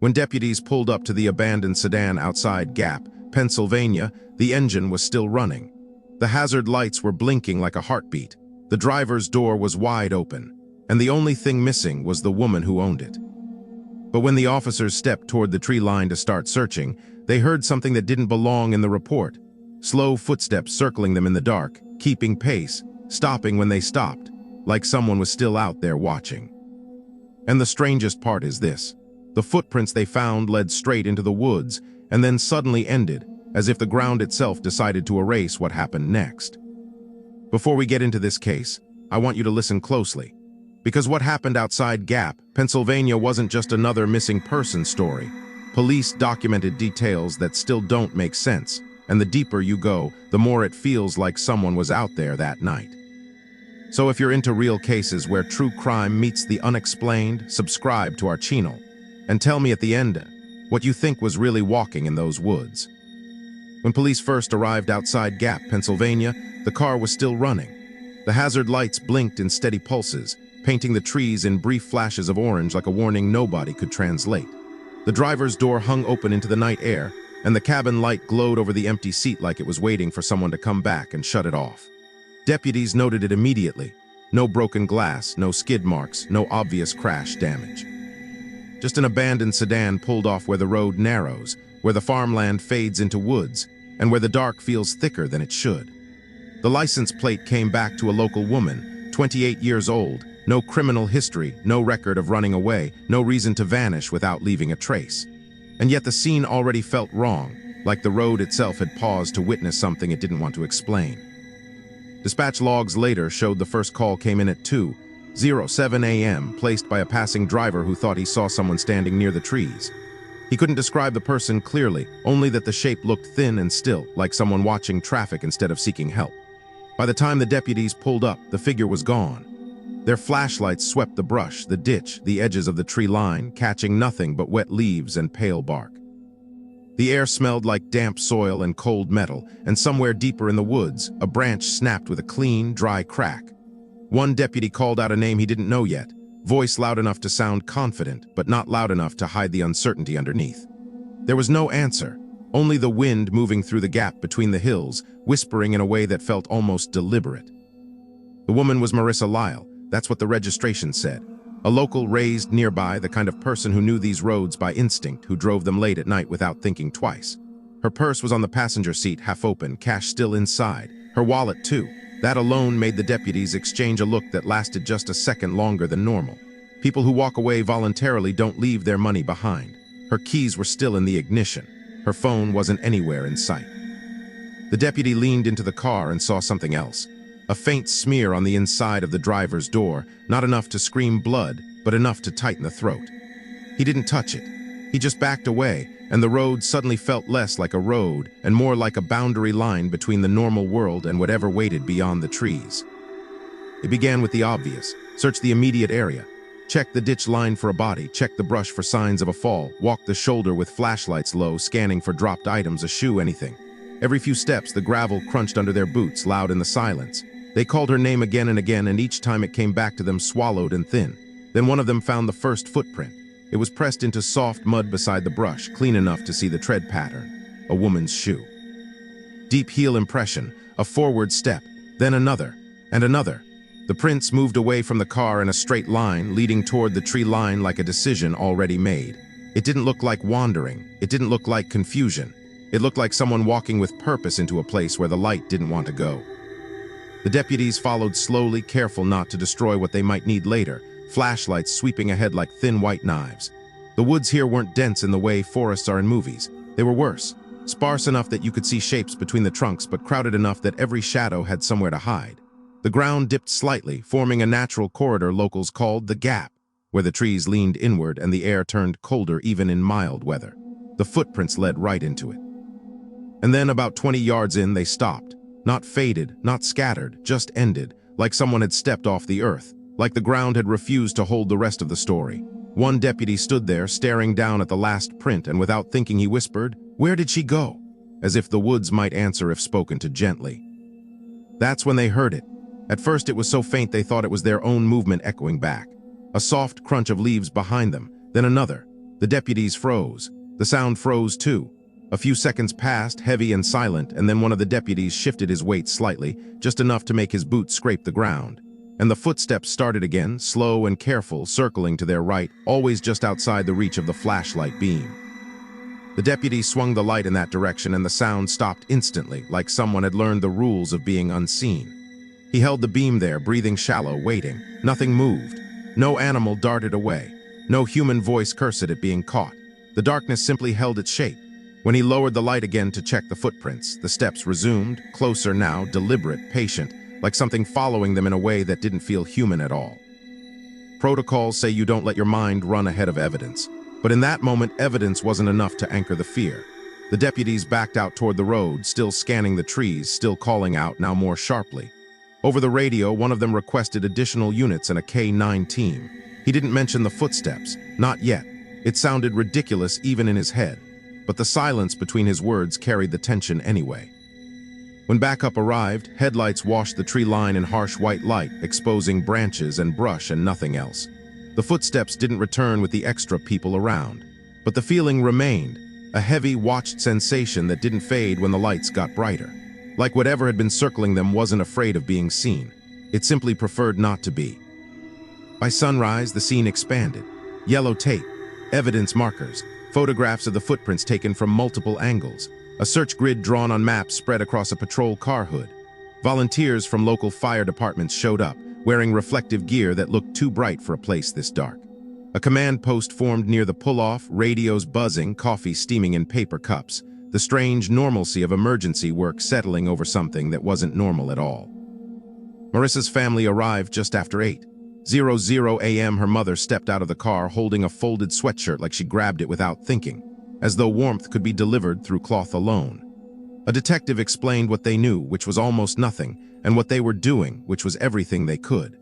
When deputies pulled up to the abandoned sedan outside Gap, Pennsylvania, the engine was still running. The hazard lights were blinking like a heartbeat. The driver's door was wide open, and the only thing missing was the woman who owned it. But when the officers stepped toward the tree line to start searching, they heard something that didn't belong in the report. Slow footsteps circling them in the dark, keeping pace, stopping when they stopped, like someone was still out there watching. And the strangest part is this. The footprints they found led straight into the woods, and then suddenly ended, as if the ground itself decided to erase what happened next. Before we get into this case, I want you to listen closely. Because what happened outside Gap, Pennsylvania wasn't just another missing person story. Police documented details that still don't make sense, and the deeper you go, the more it feels like someone was out there that night. So if you're into real cases where true crime meets the unexplained, subscribe to our channel, and tell me at the end what you think was really walking in those woods. When police first arrived outside Gap, Pennsylvania, the car was still running. The hazard lights blinked in steady pulses, painting the trees in brief flashes of orange like a warning nobody could translate. The driver's door hung open into the night air, and the cabin light glowed over the empty seat like it was waiting for someone to come back and shut it off. Deputies noted it immediately. No broken glass, no skid marks, no obvious crash damage. Just an abandoned sedan pulled off where the road narrows, where the farmland fades into woods, and where the dark feels thicker than it should. The license plate came back to a local woman, 28 years old, no criminal history, no record of running away, no reason to vanish without leaving a trace. And yet the scene already felt wrong, like the road itself had paused to witness something it didn't want to explain. Dispatch logs later showed the first call came in at 2:07 a.m., placed by a passing driver who thought he saw someone standing near the trees. He couldn't describe the person clearly, only that the shape looked thin and still, like someone watching traffic instead of seeking help. By the time the deputies pulled up, the figure was gone. Their flashlights swept the brush, the ditch, the edges of the tree line, catching nothing but wet leaves and pale bark. The air smelled like damp soil and cold metal, and somewhere deeper in the woods, a branch snapped with a clean, dry crack. One deputy called out a name he didn't know yet, voice loud enough to sound confident, but not loud enough to hide the uncertainty underneath. There was no answer, only the wind moving through the gap between the hills, whispering in a way that felt almost deliberate. The woman was Marissa Lyle. That's what the registration said. A local raised nearby, the kind of person who knew these roads by instinct, who drove them late at night without thinking twice. Her purse was on the passenger seat, half open, cash still inside. Her wallet, too. That alone made the deputies exchange a look that lasted just a second longer than normal. People who walk away voluntarily don't leave their money behind. Her keys were still in the ignition. Her phone wasn't anywhere in sight. The deputy leaned into the car and saw something else. A faint smear on the inside of the driver's door, not enough to scream blood, but enough to tighten the throat. He didn't touch it. He just backed away, and the road suddenly felt less like a road and more like a boundary line between the normal world and whatever waited beyond the trees. It began with the obvious. Search the immediate area. Check the ditch line for a body, check the brush for signs of a fall, walk the shoulder with flashlights low, scanning for dropped items, a shoe, anything. Every few steps, the gravel crunched under their boots, loud in the silence. They called her name again and again, and each time it came back to them swallowed and thin. Then one of them found the first footprint. It was pressed into soft mud beside the brush, clean enough to see the tread pattern. A woman's shoe. Deep heel impression, a forward step, then another, and another. The prints moved away from the car in a straight line, leading toward the tree line like a decision already made. It didn't look like wandering. It didn't look like confusion. It looked like someone walking with purpose into a place where the light didn't want to go. The deputies followed slowly, careful not to destroy what they might need later, flashlights sweeping ahead like thin white knives. The woods here weren't dense in the way forests are in movies. They were worse, sparse enough that you could see shapes between the trunks, but crowded enough that every shadow had somewhere to hide. The ground dipped slightly, forming a natural corridor locals called the Gap, where the trees leaned inward and the air turned colder even in mild weather. The footprints led right into it. And then about 20 yards in, they stopped. Not faded, not scattered, just ended, like someone had stepped off the earth, like the ground had refused to hold the rest of the story. One deputy stood there, staring down at the last print, and without thinking he whispered, "Where did she go?" As if the woods might answer if spoken to gently. That's when they heard it. At first it was so faint they thought it was their own movement echoing back. A soft crunch of leaves behind them, then another. The deputies froze. The sound froze too. A few seconds passed, heavy and silent, and then one of the deputies shifted his weight slightly, just enough to make his boot scrape the ground. And the footsteps started again, slow and careful, circling to their right, always just outside the reach of the flashlight beam. The deputy swung the light in that direction, and the sound stopped instantly, like someone had learned the rules of being unseen. He held the beam there, breathing shallow, waiting. Nothing moved. No animal darted away. No human voice cursed at being caught. The darkness simply held its shape. When he lowered the light again to check the footprints, the steps resumed, closer now, deliberate, patient, like something following them in a way that didn't feel human at all. Protocols say you don't let your mind run ahead of evidence. But in that moment, evidence wasn't enough to anchor the fear. The deputies backed out toward the road, still scanning the trees, still calling out, now more sharply. Over the radio, one of them requested additional units and a K-9 team. He didn't mention the footsteps, not yet. It sounded ridiculous even in his head. But the silence between his words carried the tension anyway. When backup arrived, headlights washed the tree line in harsh white light, exposing branches and brush and nothing else. The footsteps didn't return with the extra people around. But the feeling remained, a heavy, watched sensation that didn't fade when the lights got brighter. Like whatever had been circling them wasn't afraid of being seen. It simply preferred not to be. By sunrise, the scene expanded. Yellow tape, evidence markers, photographs of the footprints taken from multiple angles. A search grid drawn on maps spread across a patrol car hood. Volunteers from local fire departments showed up, wearing reflective gear that looked too bright for a place this dark. A command post formed near the pull-off, radios buzzing, coffee steaming in paper cups, the strange normalcy of emergency work settling over something that wasn't normal at all. Marissa's family arrived just after 8:00 a.m. Her mother stepped out of the car holding a folded sweatshirt like she grabbed it without thinking, as though warmth could be delivered through cloth alone. A detective explained what they knew, which was almost nothing, and what they were doing, which was everything they could.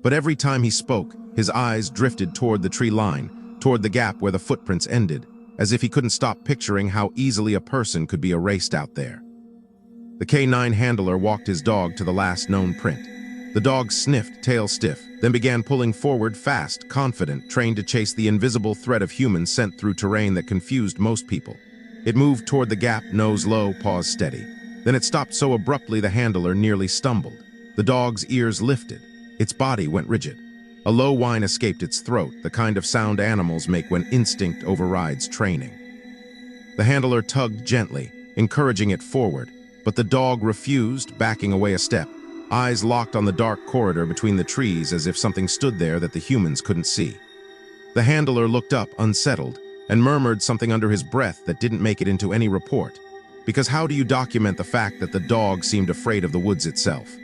But every time he spoke, his eyes drifted toward the tree line, toward the gap where the footprints ended, as if he couldn't stop picturing how easily a person could be erased out there. The K-9 handler walked his dog to the last known print. The dog sniffed, tail stiff, then began pulling forward fast, confident, trained to chase the invisible thread of humans sent through terrain that confused most people. It moved toward the gap, nose low, paws steady. Then it stopped so abruptly the handler nearly stumbled. The dog's ears lifted. Its body went rigid. A low whine escaped its throat, the kind of sound animals make when instinct overrides training. The handler tugged gently, encouraging it forward, but the dog refused, backing away a step, eyes locked on the dark corridor between the trees as if something stood there that the humans couldn't see. The handler looked up, unsettled, and murmured something under his breath that didn't make it into any report. Because how do you document the fact that the dog seemed afraid of the woods itself?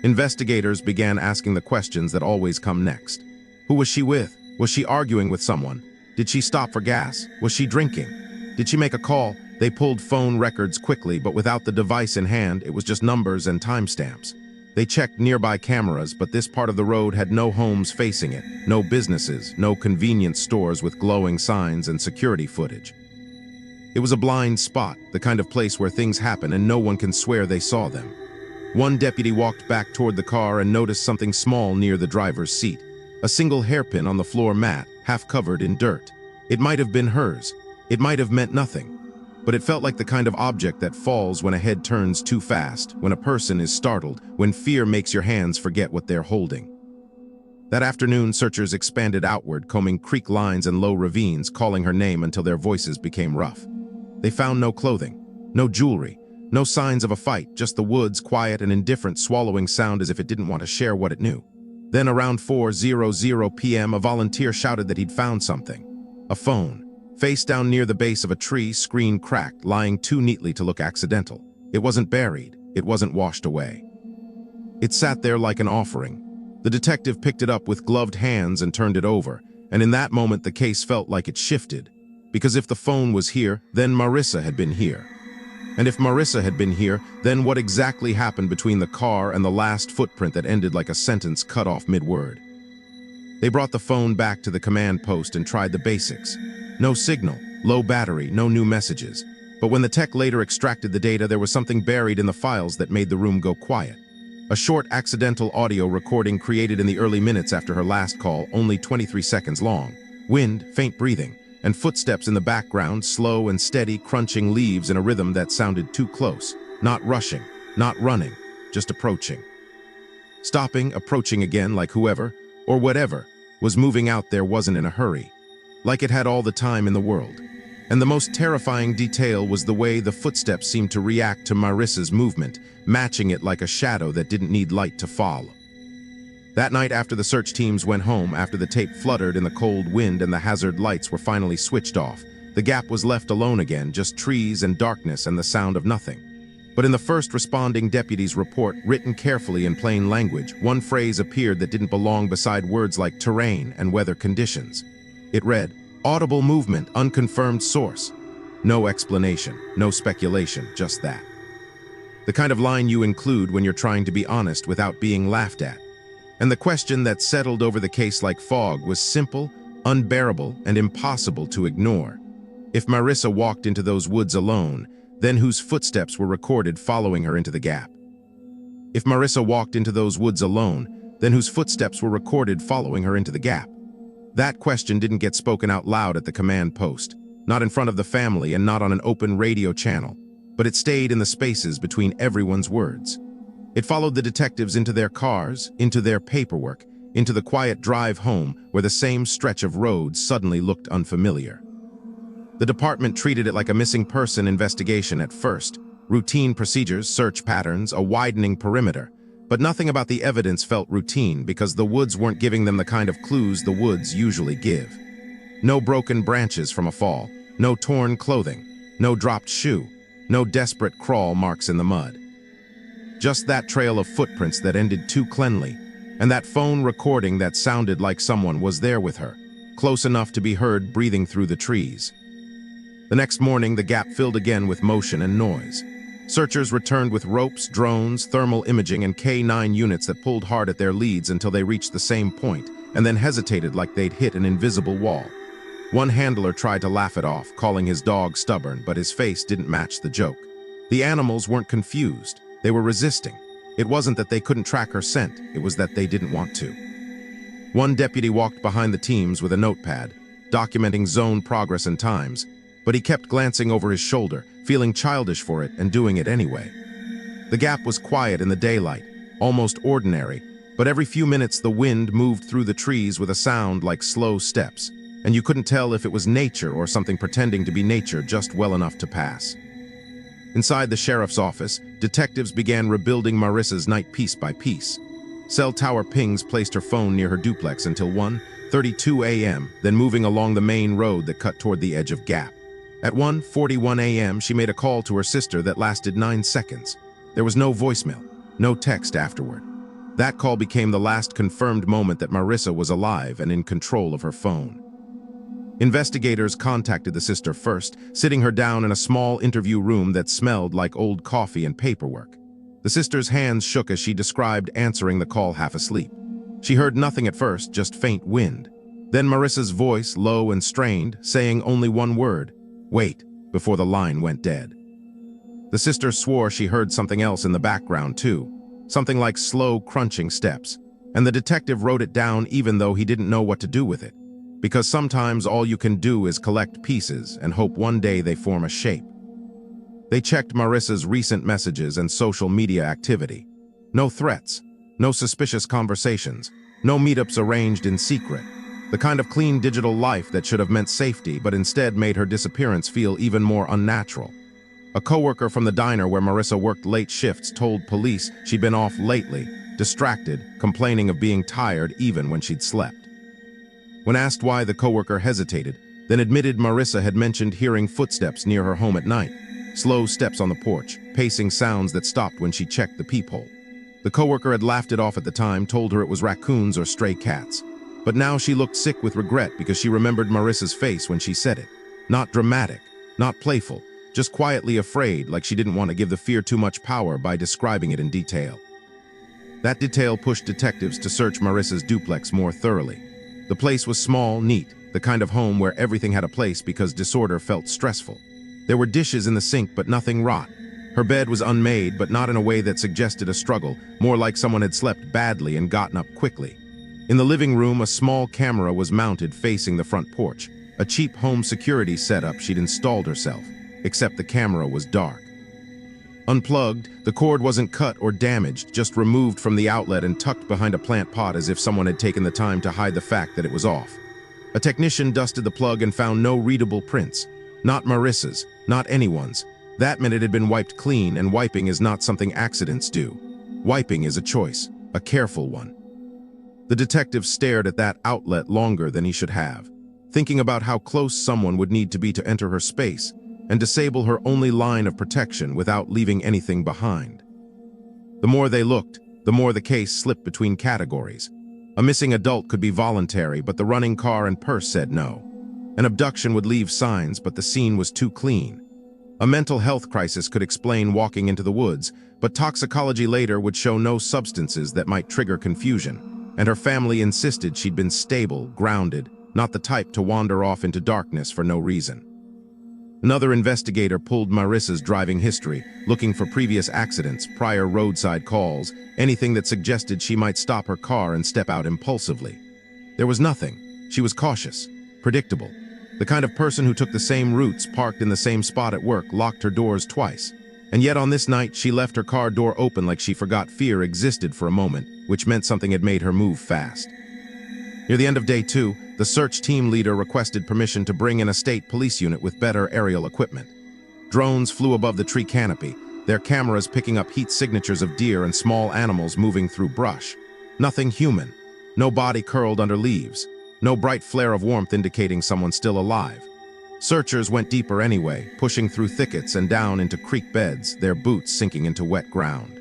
Investigators began asking the questions that always come next. Who was she with? Was she arguing with someone? Did she stop for gas? Was she drinking? Did she make a call? They pulled phone records quickly, but without the device in hand, it was just numbers and timestamps. They checked nearby cameras, but this part of the road had no homes facing it, no businesses, no convenience stores with glowing signs and security footage. It was a blind spot, the kind of place where things happen and no one can swear they saw them. One deputy walked back toward the car and noticed something small near the driver's seat. A single hairpin on the floor mat, half covered in dirt. It might have been hers. It might have meant nothing. But it felt like the kind of object that falls when a head turns too fast, when a person is startled, when fear makes your hands forget what they're holding. That afternoon, searchers expanded outward, combing creek lines and low ravines, calling her name until their voices became rough. They found no clothing, no jewelry, no signs of a fight, just the woods, quiet and indifferent, swallowing sound as if it didn't want to share what it knew. Then around 4:00 p.m., a volunteer shouted that he'd found something. A phone. Face down near the base of a tree, screen cracked, lying too neatly to look accidental. It wasn't buried. It wasn't washed away. It sat there like an offering. The detective picked it up with gloved hands and turned it over, and in that moment the case felt like it shifted. Because if the phone was here, then Marissa had been here. And if Marissa had been here, then what exactly happened between the car and the last footprint that ended like a sentence cut off mid-word? They brought the phone back to the command post and tried the basics. No signal, low battery, no new messages. But when the tech later extracted the data, there was something buried in the files that made the room go quiet. A short accidental audio recording created in the early minutes after her last call, only 23 seconds long. Wind, faint breathing, and footsteps in the background, slow and steady, crunching leaves in a rhythm that sounded too close. Not rushing, not running, just approaching. Stopping, approaching again, like whoever, or whatever, was moving out there wasn't in a hurry. Like it had all the time in the world. And the most terrifying detail was the way the footsteps seemed to react to Marissa's movement, matching it like a shadow that didn't need light to follow. That night after the search teams went home, after the tape fluttered in the cold wind and the hazard lights were finally switched off, the gap was left alone again, just trees and darkness and the sound of nothing. But in the first responding deputy's report, written carefully in plain language, one phrase appeared that didn't belong beside words like terrain and weather conditions. It read, "Audible movement, unconfirmed source." No explanation, no speculation, just that. The kind of line you include when you're trying to be honest without being laughed at. And the question that settled over the case like fog was simple, unbearable, and impossible to ignore. If Marissa walked into those woods alone, then whose footsteps were recorded following her into the gap? If Marissa walked into those woods alone, then whose footsteps were recorded following her into the gap? That question didn't get spoken out loud at the command post, not in front of the family and not on an open radio channel, but it stayed in the spaces between everyone's words. It followed the detectives into their cars, into their paperwork, into the quiet drive home where the same stretch of road suddenly looked unfamiliar. The department treated it like a missing person investigation at first. Routine procedures, search patterns, a widening perimeter. But nothing about the evidence felt routine because the woods weren't giving them the kind of clues the woods usually give. No broken branches from a fall, no torn clothing, no dropped shoe, no desperate crawl marks in the mud. Just that trail of footprints that ended too cleanly, and that phone recording that sounded like someone was there with her, close enough to be heard breathing through the trees. The next morning, the gap filled again with motion and noise. Searchers returned with ropes, drones, thermal imaging, and K9 units that pulled hard at their leads until they reached the same point, and then hesitated like they'd hit an invisible wall. One handler tried to laugh it off, calling his dog stubborn, but his face didn't match the joke. The animals weren't confused. They were resisting. It wasn't that they couldn't track her scent, it was that they didn't want to. One deputy walked behind the teams with a notepad, documenting zone progress and times, but he kept glancing over his shoulder, feeling childish for it and doing it anyway. The gap was quiet in the daylight, almost ordinary, but every few minutes the wind moved through the trees with a sound like slow steps, and you couldn't tell if it was nature or something pretending to be nature just well enough to pass. Inside the sheriff's office, detectives began rebuilding Marissa's night piece by piece. Cell tower pings placed her phone near her duplex until 1:32 a.m., then moving along the main road that cut toward the edge of gap. At 1:41 a.m., she made a call to her sister that lasted 9 seconds. There was no voicemail, no text afterward. That call became the last confirmed moment that Marissa was alive and in control of her phone. Investigators contacted the sister first, sitting her down in a small interview room that smelled like old coffee and paperwork. The sister's hands shook as she described answering the call half asleep. She heard nothing at first, just faint wind. Then Marissa's voice, low and strained, saying only one word, "Wait," before the line went dead. The sister swore she heard something else in the background too, something like slow crunching steps, and the detective wrote it down even though he didn't know what to do with it. Because sometimes all you can do is collect pieces and hope one day they form a shape. They checked Marissa's recent messages and social media activity. No threats, no suspicious conversations, no meetups arranged in secret. The kind of clean digital life that should have meant safety but instead made her disappearance feel even more unnatural. A coworker from the diner where Marissa worked late shifts told police she'd been off lately, distracted, complaining of being tired even when she'd slept. When asked why, the coworker hesitated, then admitted Marissa had mentioned hearing footsteps near her home at night, slow steps on the porch, pacing sounds that stopped when she checked the peephole. The coworker had laughed it off at the time, told her it was raccoons or stray cats. But now she looked sick with regret because she remembered Marissa's face when she said it. Not dramatic, not playful, just quietly afraid, like she didn't want to give the fear too much power by describing it in detail. That detail pushed detectives to search Marissa's duplex more thoroughly. The place was small, neat, the kind of home where everything had a place because disorder felt stressful. There were dishes in the sink, but nothing rot. Her bed was unmade, but not in a way that suggested a struggle, more like someone had slept badly and gotten up quickly. In the living room, a small camera was mounted facing the front porch, a cheap home security setup she'd installed herself, except the camera was dark. Unplugged, the cord wasn't cut or damaged, just removed from the outlet and tucked behind a plant pot as if someone had taken the time to hide the fact that it was off. A technician dusted the plug and found no readable prints. Not Marissa's, not anyone's. That meant it had been wiped clean, and wiping is not something accidents do. Wiping is a choice, a careful one. The detective stared at that outlet longer than he should have, thinking about how close someone would need to be to enter her space and disable her only line of protection without leaving anything behind. The more they looked, the more the case slipped between categories. A missing adult could be voluntary, but the running car and purse said no. An abduction would leave signs, but the scene was too clean. A mental health crisis could explain walking into the woods, but toxicology later would show no substances that might trigger confusion, and her family insisted she'd been stable, grounded, not the type to wander off into darkness for no reason. Another investigator pulled Marissa's driving history, looking for previous accidents, prior roadside calls, anything that suggested she might stop her car and step out impulsively. There was nothing. She was cautious, predictable. The kind of person who took the same routes, parked in the same spot at work, locked her doors twice. And yet on this night, she left her car door open like she forgot fear existed for a moment, which meant something had made her move fast. Near the end of day 2, the search team leader requested permission to bring in a state police unit with better aerial equipment. Drones flew above the tree canopy, their cameras picking up heat signatures of deer and small animals moving through brush. Nothing human. No body curled under leaves. No bright flare of warmth indicating someone still alive. Searchers went deeper anyway, pushing through thickets and down into creek beds, their boots sinking into wet ground.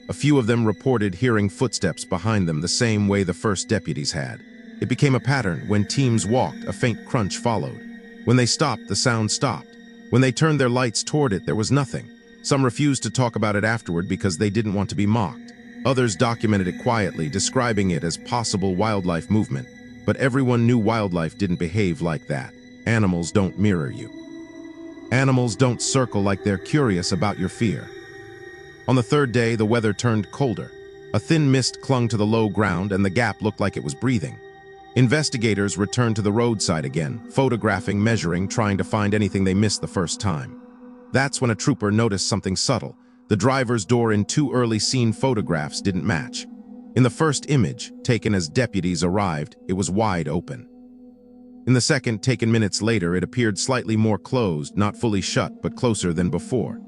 A few of them reported hearing footsteps behind them the same way the first deputies had. It became a pattern. When teams walked, a faint crunch followed. When they stopped, the sound stopped. When they turned their lights toward it, there was nothing. Some refused to talk about it afterward because they didn't want to be mocked. Others documented it quietly, describing it as possible wildlife movement. But everyone knew wildlife didn't behave like that. Animals don't mirror you. Animals don't circle like they're curious about your fear. On the third day, the weather turned colder. A thin mist clung to the low ground, and the gap looked like it was breathing. Investigators returned to the roadside again, photographing, measuring, trying to find anything they missed the first time. That's when a trooper noticed something subtle. The driver's door in 2 early scene photographs didn't match. In the first image, taken as deputies arrived, it was wide open. In the second, taken minutes later, it appeared slightly more closed, not fully shut, but closer than before.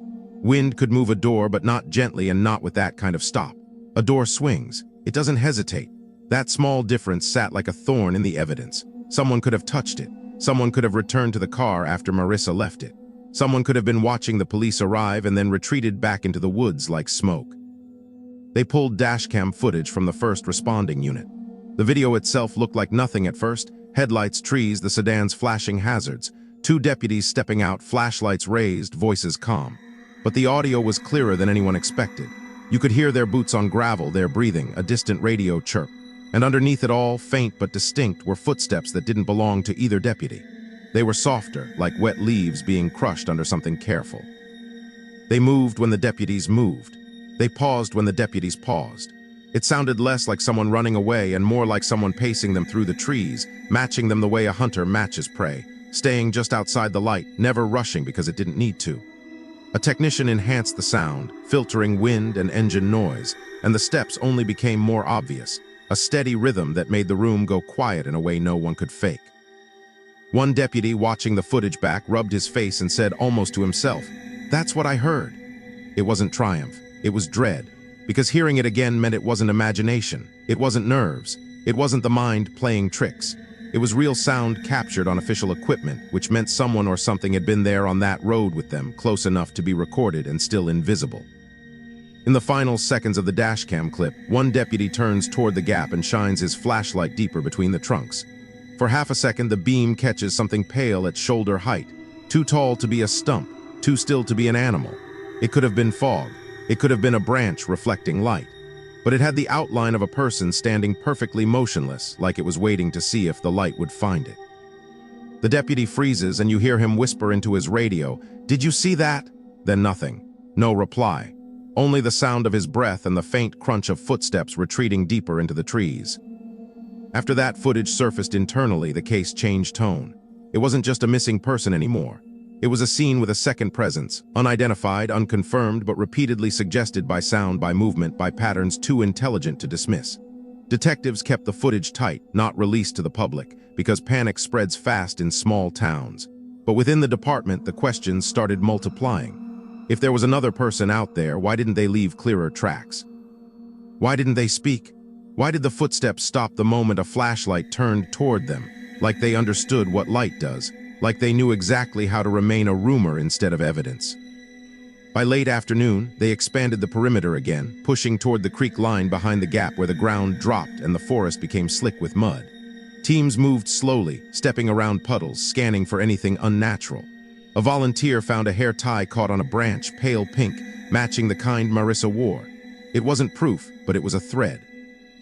Wind could move a door, but not gently and not with that kind of stop. A door swings. It doesn't hesitate. That small difference sat like a thorn in the evidence. Someone could have touched it. Someone could have returned to the car after Marissa left it. Someone could have been watching the police arrive and then retreated back into the woods like smoke. They pulled dashcam footage from the first responding unit. The video itself looked like nothing at first. Headlights, trees, the sedan's flashing hazards. 2 deputies stepping out, flashlights raised, voices calm. But the audio was clearer than anyone expected. You could hear their boots on gravel, their breathing, a distant radio chirp. And underneath it all, faint but distinct, were footsteps that didn't belong to either deputy. They were softer, like wet leaves being crushed under something careful. They moved when the deputies moved. They paused when the deputies paused. It sounded less like someone running away and more like someone pacing them through the trees, matching them the way a hunter matches prey, staying just outside the light, never rushing because it didn't need to. A technician enhanced the sound, filtering wind and engine noise, and the steps only became more obvious, a steady rhythm that made the room go quiet in a way no one could fake. One deputy, watching the footage back, rubbed his face and said almost to himself, "That's what I heard." It wasn't triumph, it was dread, because hearing it again meant it wasn't imagination, it wasn't nerves, it wasn't the mind playing tricks. It was real sound captured on official equipment, which meant someone or something had been there on that road with them, close enough to be recorded and still invisible. In the final seconds of the dashcam clip, one deputy turns toward the gap and shines his flashlight deeper between the trunks. For half a second, the beam catches something pale at shoulder height, too tall to be a stump, too still to be an animal. It could have been fog. It could have been a branch reflecting light. But it had the outline of a person standing perfectly motionless, like it was waiting to see if the light would find it. The deputy freezes and you hear him whisper into his radio, "Did you see that?" Then nothing. No reply. Only the sound of his breath and the faint crunch of footsteps retreating deeper into the trees. After that footage surfaced internally, the case changed tone. It wasn't just a missing person anymore. It was a scene with a second presence, unidentified, unconfirmed, but repeatedly suggested by sound, by movement, by patterns too intelligent to dismiss. Detectives kept the footage tight, not released to the public, because panic spreads fast in small towns. But within the department, the questions started multiplying. If there was another person out there, why didn't they leave clearer tracks? Why didn't they speak? Why did the footsteps stop the moment a flashlight turned toward them, like they understood what light does, like they knew exactly how to remain a rumor instead of evidence? By late afternoon, they expanded the perimeter again, pushing toward the creek line behind the gap where the ground dropped and the forest became slick with mud. Teams moved slowly, stepping around puddles, scanning for anything unnatural. A volunteer found a hair tie caught on a branch, pale pink, matching the kind Marissa wore. It wasn't proof, but it was a thread.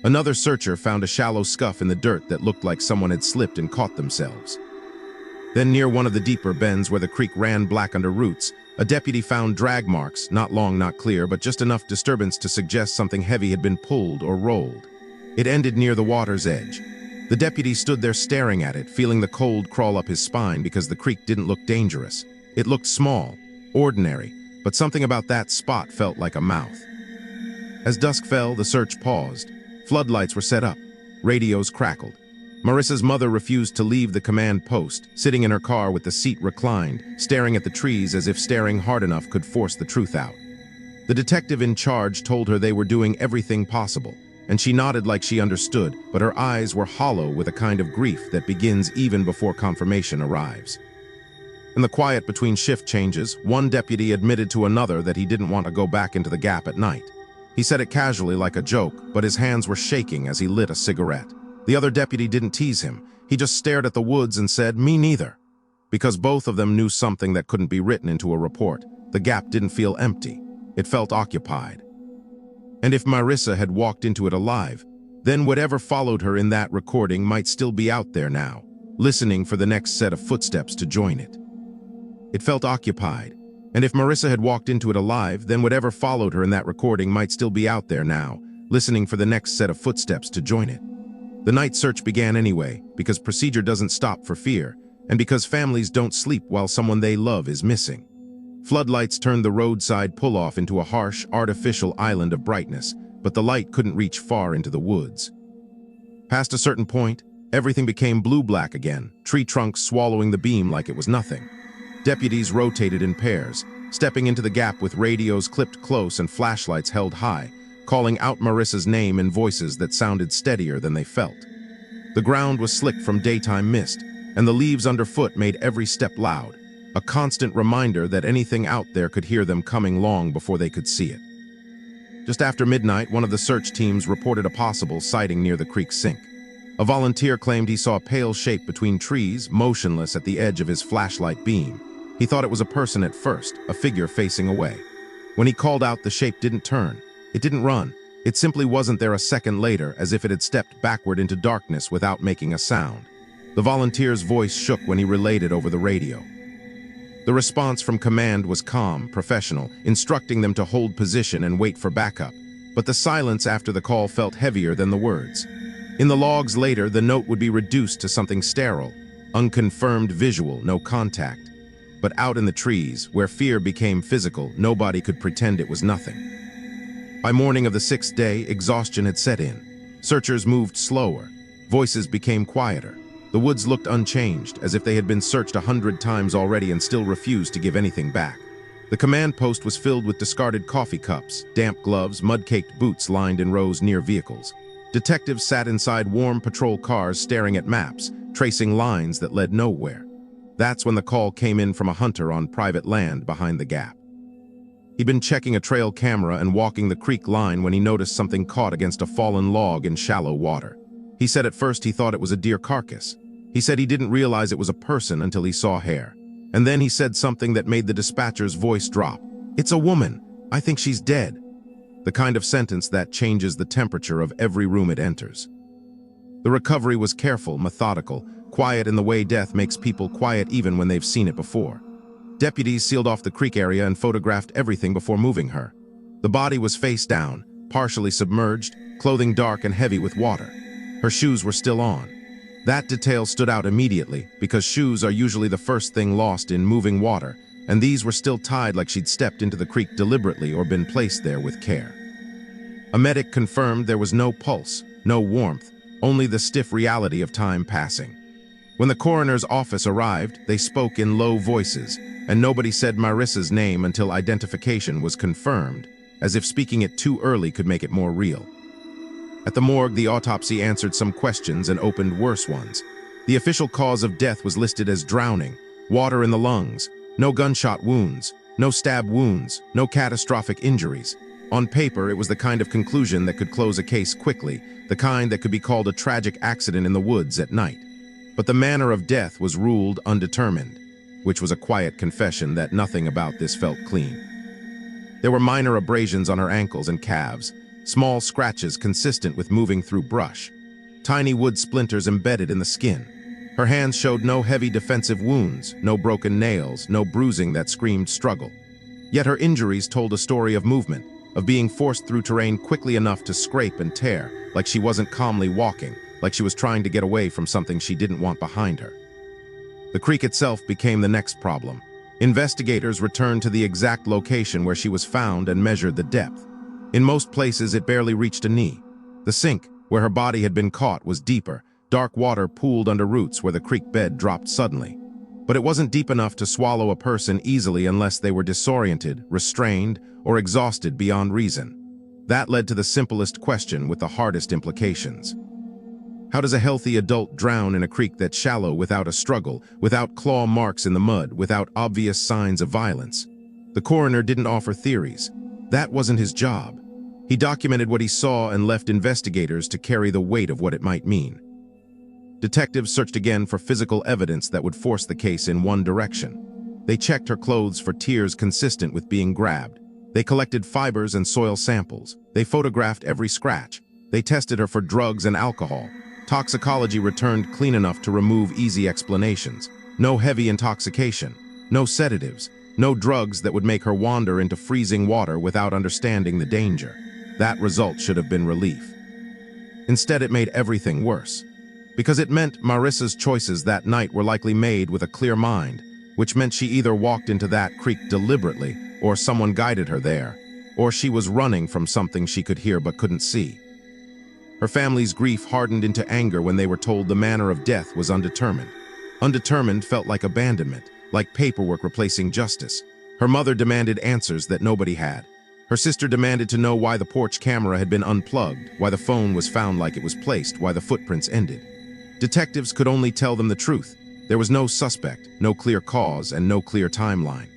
Another searcher found a shallow scuff in the dirt that looked like someone had slipped and caught themselves. Then near one of the deeper bends where the creek ran black under roots, a deputy found drag marks, not long, not clear, but just enough disturbance to suggest something heavy had been pulled or rolled. It ended near the water's edge. The deputy stood there staring at it, feeling the cold crawl up his spine because the creek didn't look dangerous. It looked small, ordinary, but something about that spot felt like a mouth. As dusk fell, the search paused. Floodlights were set up. Radios crackled. Marissa's mother refused to leave the command post, sitting in her car with the seat reclined, staring at the trees as if staring hard enough could force the truth out. The detective in charge told her they were doing everything possible, and she nodded like she understood, but her eyes were hollow with a kind of grief that begins even before confirmation arrives. In the quiet between shift changes, one deputy admitted to another that he didn't want to go back into the gap at night. He said it casually like a joke, but his hands were shaking as he lit a cigarette. The other deputy didn't tease him. He just stared at the woods and said, "Me neither." Because both of them knew something that couldn't be written into a report. The gap didn't feel empty. It felt occupied. And if Marissa had walked into it alive, then whatever followed her in that recording might still be out there now, listening for the next set of footsteps to join it. It felt occupied. And if Marissa had walked into it alive, then whatever followed her in that recording might still be out there now, listening for the next set of footsteps to join it. The night search began anyway, because procedure doesn't stop for fear, and because families don't sleep while someone they love is missing. Floodlights turned the roadside pull-off into a harsh, artificial island of brightness, but the light couldn't reach far into the woods. Past a certain point, everything became blue-black again, tree trunks swallowing the beam like it was nothing. Deputies rotated in pairs, stepping into the gap with radios clipped close and flashlights held high, calling out Marissa's name in voices that sounded steadier than they felt. The ground was slick from daytime mist, and the leaves underfoot made every step loud, a constant reminder that anything out there could hear them coming long before they could see it. Just after midnight, one of the search teams reported a possible sighting near the creek sink. A volunteer claimed he saw a pale shape between trees, motionless at the edge of his flashlight beam. He thought it was a person at first, a figure facing away. When he called out, the shape didn't turn. It didn't run. It simply wasn't there a second later, as if it had stepped backward into darkness without making a sound. The volunteer's voice shook when he relayed it over the radio. The response from command was calm, professional, instructing them to hold position and wait for backup. But the silence after the call felt heavier than the words. In the logs later, the note would be reduced to something sterile, unconfirmed visual, no contact. But out in the trees, where fear became physical, nobody could pretend it was nothing. By morning of the sixth day, exhaustion had set in. Searchers moved slower. Voices became quieter. The woods looked unchanged, as if they had been searched 100 times already and still refused to give anything back. The command post was filled with discarded coffee cups, damp gloves, mud-caked boots lined in rows near vehicles. Detectives sat inside warm patrol cars staring at maps, tracing lines that led nowhere. That's when the call came in from a hunter on private land behind the gap. He'd been checking a trail camera and walking the creek line when he noticed something caught against a fallen log in shallow water. He said at first he thought it was a deer carcass. He said he didn't realize it was a person until he saw hair. And then he said something that made the dispatcher's voice drop. "It's a woman. I think she's dead." The kind of sentence that changes the temperature of every room it enters. The recovery was careful, methodical, quiet in the way death makes people quiet even when they've seen it before. Deputies sealed off the creek area and photographed everything before moving her. The body was face down, partially submerged, clothing dark and heavy with water. Her shoes were still on. That detail stood out immediately because shoes are usually the first thing lost in moving water, and these were still tied like she'd stepped into the creek deliberately or been placed there with care. A medic confirmed there was no pulse, no warmth, only the stiff reality of time passing. When the coroner's office arrived, they spoke in low voices, and nobody said Marissa's name until identification was confirmed, as if speaking it too early could make it more real. At the morgue, the autopsy answered some questions and opened worse ones. The official cause of death was listed as drowning, water in the lungs, no gunshot wounds, no stab wounds, no catastrophic injuries. On paper, it was the kind of conclusion that could close a case quickly, the kind that could be called a tragic accident in the woods at night. But the manner of death was ruled undetermined, which was a quiet confession that nothing about this felt clean. There were minor abrasions on her ankles and calves, small scratches consistent with moving through brush, tiny wood splinters embedded in the skin. Her hands showed no heavy defensive wounds, no broken nails, no bruising that screamed struggle. Yet her injuries told a story of movement, of being forced through terrain quickly enough to scrape and tear, like she wasn't calmly walking, like she was trying to get away from something she didn't want behind her. The creek itself became the next problem. Investigators returned to the exact location where she was found and measured the depth. In most places, it barely reached a knee. The sink, where her body had been caught, was deeper. Dark water pooled under roots where the creek bed dropped suddenly. But it wasn't deep enough to swallow a person easily unless they were disoriented, restrained, or exhausted beyond reason. That led to the simplest question with the hardest implications. How does a healthy adult drown in a creek that's shallow without a struggle, without claw marks in the mud, without obvious signs of violence? The coroner didn't offer theories. That wasn't his job. He documented what he saw and left investigators to carry the weight of what it might mean. Detectives searched again for physical evidence that would force the case in one direction. They checked her clothes for tears consistent with being grabbed. They collected fibers and soil samples. They photographed every scratch. They tested her for drugs and alcohol. Toxicology returned clean enough to remove easy explanations. No heavy intoxication, no sedatives, no drugs that would make her wander into freezing water without understanding the danger. That result should have been relief. Instead, it made everything worse. Because it meant Marissa's choices that night were likely made with a clear mind, which meant she either walked into that creek deliberately, or someone guided her there, or she was running from something she could hear but couldn't see. Her family's grief hardened into anger when they were told the manner of death was undetermined. Undetermined felt like abandonment, like paperwork replacing justice. Her mother demanded answers that nobody had. Her sister demanded to know why the porch camera had been unplugged, why the phone was found like it was placed, why the footprints ended. Detectives could only tell them the truth. There was no suspect, no clear cause, and no clear timeline.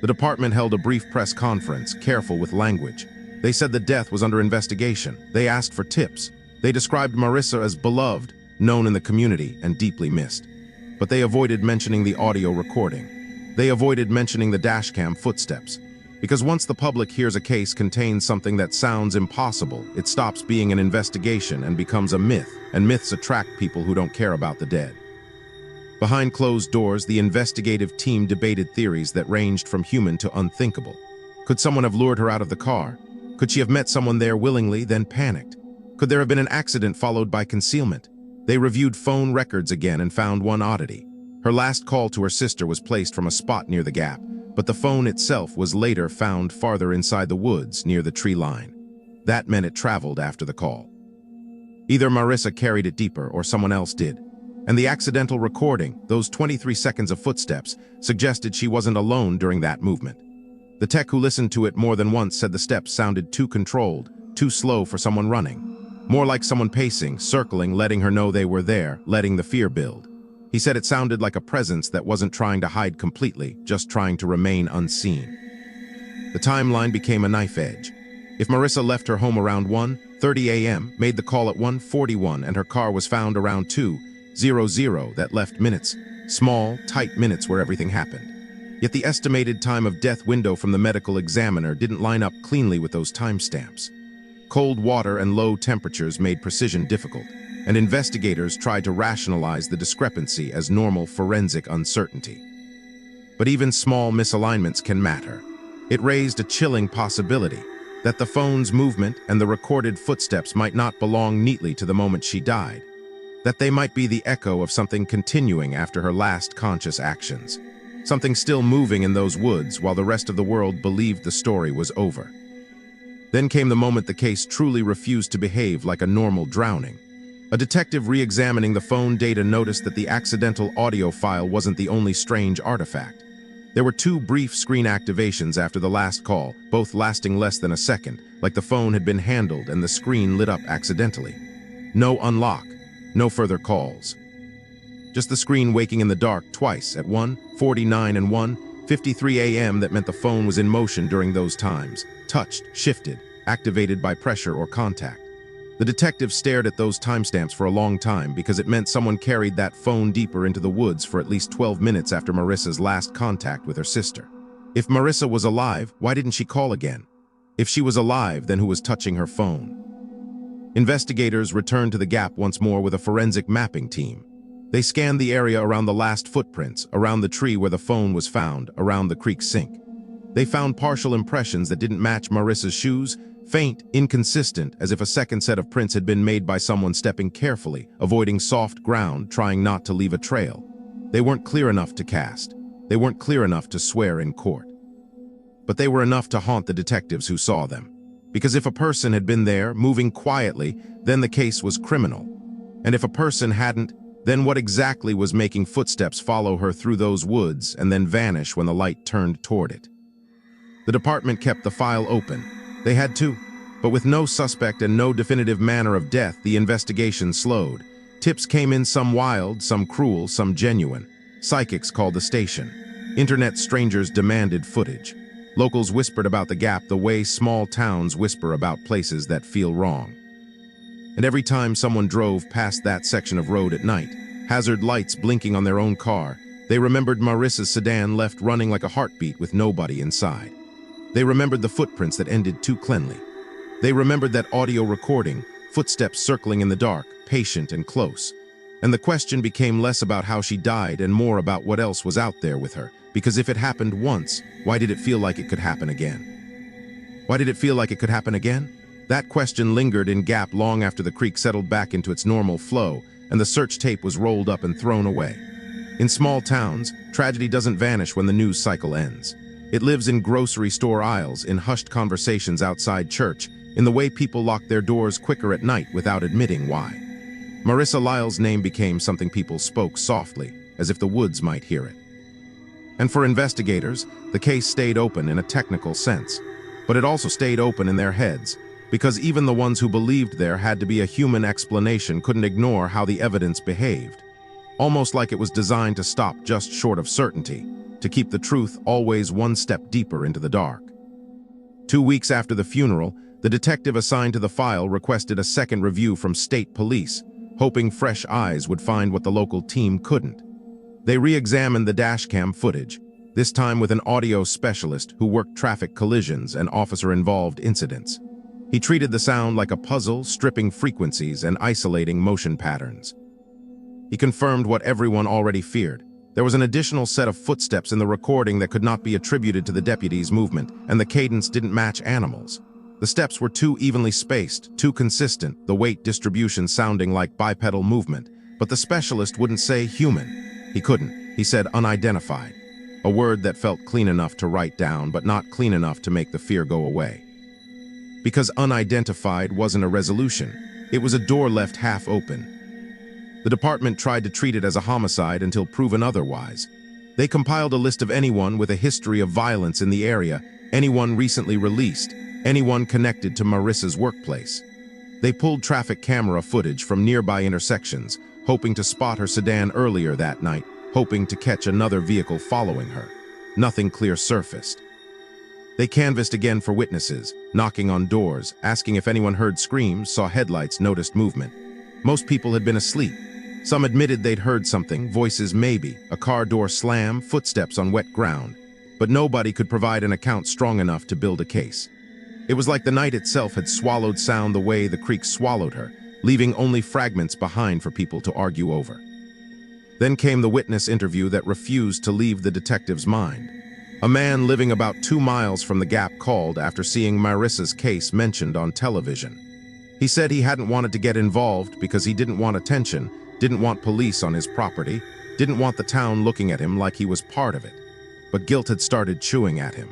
The department held a brief press conference, careful with language. They said the death was under investigation. They asked for tips. They described Marissa as beloved, known in the community, and deeply missed. But they avoided mentioning the audio recording. They avoided mentioning the dashcam footsteps. Because once the public hears a case contains something that sounds impossible, it stops being an investigation and becomes a myth, and myths attract people who don't care about the dead. Behind closed doors, the investigative team debated theories that ranged from human to unthinkable. Could someone have lured her out of the car? Could she have met someone there willingly, then panicked? Could there have been an accident followed by concealment? They reviewed phone records again and found one oddity. Her last call to her sister was placed from a spot near the gap, but the phone itself was later found farther inside the woods near the tree line. That meant it traveled after the call. Either Marissa carried it deeper or someone else did. And the accidental recording, those 23 seconds of footsteps, suggested she wasn't alone during that movement. The tech who listened to it more than once said the steps sounded too controlled, too slow for someone running. More like someone pacing, circling, letting her know they were there, letting the fear build. He said it sounded like a presence that wasn't trying to hide completely, just trying to remain unseen. The timeline became a knife edge. If Marissa left her home around 1:30 a.m., made the call at 1:41, and her car was found around 2:00, that left minutes, small, tight minutes where everything happened. Yet the estimated time of death window from the medical examiner didn't line up cleanly with those timestamps. Cold water and low temperatures made precision difficult, and investigators tried to rationalize the discrepancy as normal forensic uncertainty. But even small misalignments can matter. It raised a chilling possibility. that the phone's movement and the recorded footsteps might not belong neatly to the moment she died, that they might be the echo of something continuing after her last conscious actions, something still moving in those woods while the rest of the world believed the story was over. Then came the moment the case truly refused to behave like a normal drowning. A detective re-examining the phone data noticed that the accidental audio file wasn't the only strange artifact. There were 2 brief screen activations after the last call, both lasting less than a second, like the phone had been handled and the screen lit up accidentally. No unlock, no further calls. Just the screen waking in the dark twice at 1:49 and 1:53 a.m. That meant the phone was in motion during those times, touched, shifted, activated by pressure or contact. The detective stared at those timestamps for a long time because it meant someone carried that phone deeper into the woods for at least 12 minutes after Marissa's last contact with her sister. If Marissa was alive, why didn't she call again? If she was alive, then who was touching her phone? Investigators returned to the Gap once more with a forensic mapping team. They scanned the area around the last footprints, around the tree where the phone was found, around the creek sink. They found partial impressions that didn't match Marissa's shoes, faint, inconsistent, as if a second set of prints had been made by someone stepping carefully, avoiding soft ground, trying not to leave a trail. They weren't clear enough to cast. They weren't clear enough to swear in court. But they were enough to haunt the detectives who saw them. Because if a person had been there, moving quietly, then the case was criminal. And if a person hadn't, then what exactly was making footsteps follow her through those woods and then vanish when the light turned toward it? The department kept the file open. They had to, but with no suspect and no definitive manner of death, the investigation slowed. Tips came in, some wild, some cruel, some genuine. Psychics called the station. Internet strangers demanded footage. Locals whispered about the Gap the way small towns whisper about places that feel wrong. And every time someone drove past that section of road at night, hazard lights blinking on their own car, they remembered Marissa's sedan left running like a heartbeat with nobody inside. They remembered the footprints that ended too cleanly. They remembered that audio recording, footsteps circling in the dark, patient and close. And the question became less about how she died and more about what else was out there with her. Because if it happened once, why did it feel like it could happen again? Why did it feel like it could happen again? That question lingered in Gap long after the creek settled back into its normal flow and the search tape was rolled up and thrown away. In small towns, tragedy doesn't vanish when the news cycle ends. It lives in grocery store aisles, in hushed conversations outside church, in the way people lock their doors quicker at night without admitting why. Marissa Lyle's name became something people spoke softly, as if the woods might hear it. And for investigators, the case stayed open in a technical sense, but it also stayed open in their heads, because even the ones who believed there had to be a human explanation couldn't ignore how the evidence behaved. Almost like it was designed to stop just short of certainty, to keep the truth always one step deeper into the dark. 2 weeks after the funeral, the detective assigned to the file requested a second review from state police, hoping fresh eyes would find what the local team couldn't. They re-examined the dashcam footage, this time with an audio specialist who worked traffic collisions and officer-involved incidents. He treated the sound like a puzzle, stripping frequencies and isolating motion patterns. He confirmed what everyone already feared. There was an additional set of footsteps in the recording that could not be attributed to the deputies' movement, and the cadence didn't match animals. The steps were too evenly spaced, too consistent, the weight distribution sounding like bipedal movement, but the specialist wouldn't say human. He couldn't. He said unidentified, a word that felt clean enough to write down, but not clean enough to make the fear go away. Because unidentified wasn't a resolution. It was a door left half open. The department tried to treat it as a homicide until proven otherwise. They compiled a list of anyone with a history of violence in the area, anyone recently released, anyone connected to Marissa's workplace. They pulled traffic camera footage from nearby intersections, hoping to spot her sedan earlier that night, hoping to catch another vehicle following her. Nothing clear surfaced. They canvassed again for witnesses, knocking on doors, asking if anyone heard screams, saw headlights, noticed movement. Most people had been asleep. Some admitted they'd heard something, voices maybe, a car door slam, footsteps on wet ground. But nobody could provide an account strong enough to build a case. It was like the night itself had swallowed sound the way the creek swallowed her, leaving only fragments behind for people to argue over. Then came the witness interview that refused to leave the detective's mind. A man living about 2 miles from the Gap called after seeing Marissa's case mentioned on television. He said he hadn't wanted to get involved because he didn't want attention, didn't want police on his property, didn't want the town looking at him like he was part of it. But guilt had started chewing at him.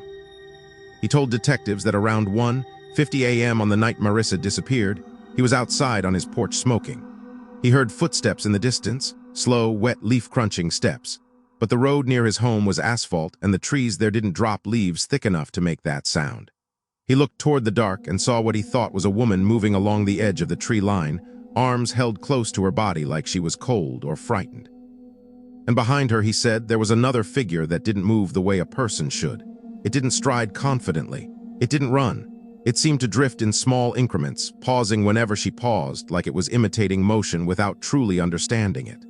He told detectives that around 1:50 a.m. on the night Marissa disappeared, he was outside on his porch smoking. He heard footsteps in the distance, slow, wet, leaf-crunching steps. But the road near his home was asphalt, and the trees there didn't drop leaves thick enough to make that sound. He looked toward the dark and saw what he thought was a woman moving along the edge of the tree line, arms held close to her body like she was cold or frightened. And behind her, he said, there was another figure that didn't move the way a person should. It didn't stride confidently. It didn't run. It seemed to drift in small increments, pausing whenever she paused, like it was imitating motion without truly understanding it.